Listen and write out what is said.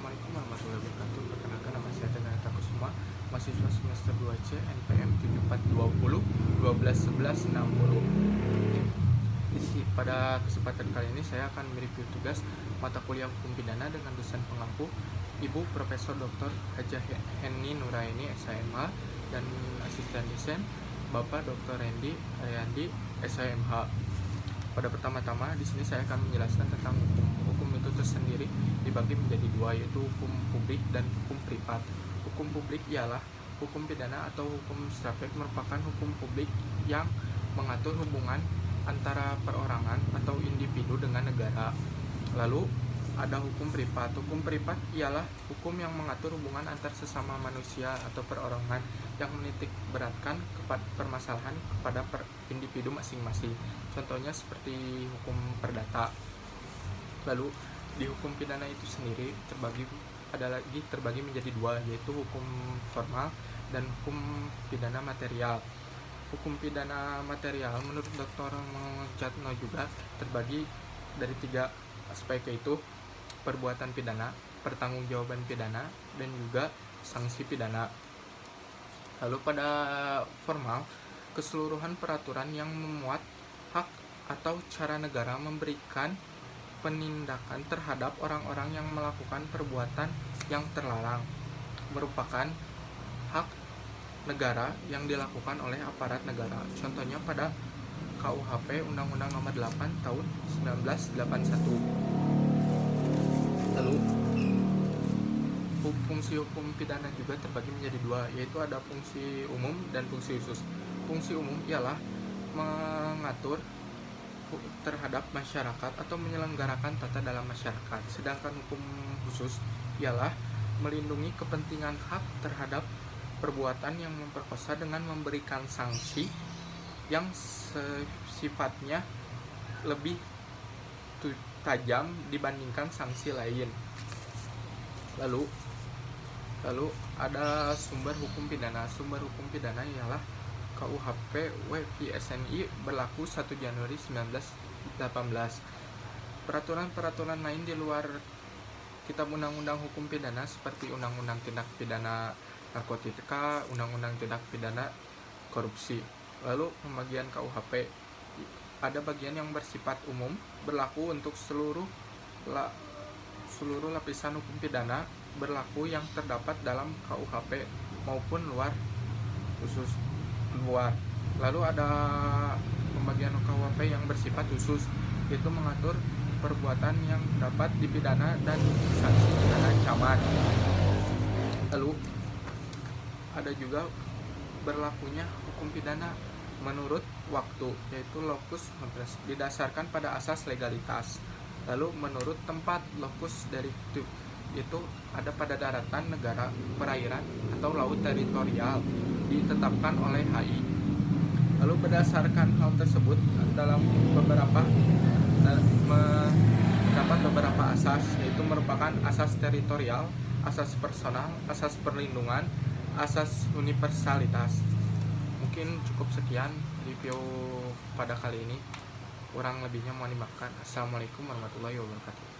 Assalamualaikum warahmatullahi wabarakatuh. Perkenalkan, nama saya Tegar Takusuma, mahasiswa semester 2C, NPM 7420 12 11 60. Pada kesempatan kali ini saya akan mereview tugas mata kuliah hukum pidana dengan dosen pengampu Ibu Profesor Dr. Hajah Heni Nuraini SHMH dan asisten dosen Bapak Dr. Randy Ariandi SHMH. Pada pertama-tama di sini saya akan menjelaskan tentang hukum. Hukum itu tersendiri dibagi menjadi dua, yaitu hukum publik dan hukum privat. Hukum publik ialah hukum pidana atau hukum strafek, merupakan hukum publik yang mengatur hubungan antara perorangan atau individu dengan negara. Lalu ada hukum privat. Hukum privat ialah hukum yang mengatur hubungan antar sesama manusia atau perorangan yang menitik beratkan kepada permasalahan kepada individu masing-masing. Contohnya seperti hukum perdata. Lalu di hukum pidana itu sendiri terbagi menjadi dua, yaitu hukum formal dan hukum pidana material. Hukum pidana material menurut Dr. Jatno juga terbagi dari tiga aspek, yaitu perbuatan pidana, pertanggungjawaban pidana, dan juga sanksi pidana. Lalu pada formal, keseluruhan peraturan yang memuat hak atau cara negara memberikan penindakan terhadap orang-orang yang melakukan perbuatan yang terlarang merupakan hak negara yang dilakukan oleh aparat negara. Contohnya pada KUHP Undang-Undang Nomor 8 Tahun 1981. Lalu fungsi hukum pidana juga terbagi menjadi dua, yaitu ada fungsi umum dan fungsi khusus. Fungsi umum ialah mengatur terhadap masyarakat atau menyelenggarakan tata dalam masyarakat. Sedangkan hukum khusus ialah melindungi kepentingan hak terhadap perbuatan yang memperkosa dengan memberikan sanksi yang sifatnya lebih tajam dibandingkan sanksi lain. Lalu ada sumber hukum pidana. Sumber hukum pidana ialah KUHP WPSNI berlaku 1 Januari 1918. Peraturan-peraturan lain di luar Kitab Undang-Undang Hukum Pidana seperti Undang-Undang Tindak Pidana Narkotika, Undang-Undang Tindak Pidana Korupsi. Lalu pembagian KUHP, ada bagian yang bersifat umum, berlaku untuk seluruh lapisan hukum pidana, berlaku yang terdapat dalam KUHP maupun luar. Lalu ada pembagian KUHP yang bersifat khusus, yaitu mengatur perbuatan yang dapat dipidana dan sanksi pidana ancaman. Lalu ada juga berlakunya hukum pidana menurut waktu, yaitu locus novis, didasarkan pada asas legalitas. Lalu menurut tempat, locus delicti, itu ada pada daratan, negara, perairan, atau laut teritorial, ditetapkan oleh HI. Lalu berdasarkan hal tersebut, dalam terdapat beberapa asas, yaitu merupakan asas teritorial, asas personal, asas perlindungan, asas universalitas. Mungkin cukup sekian review pada kali ini. Kurang lebihnya mohon dimaafkan. Assalamualaikum warahmatullahi wabarakatuh.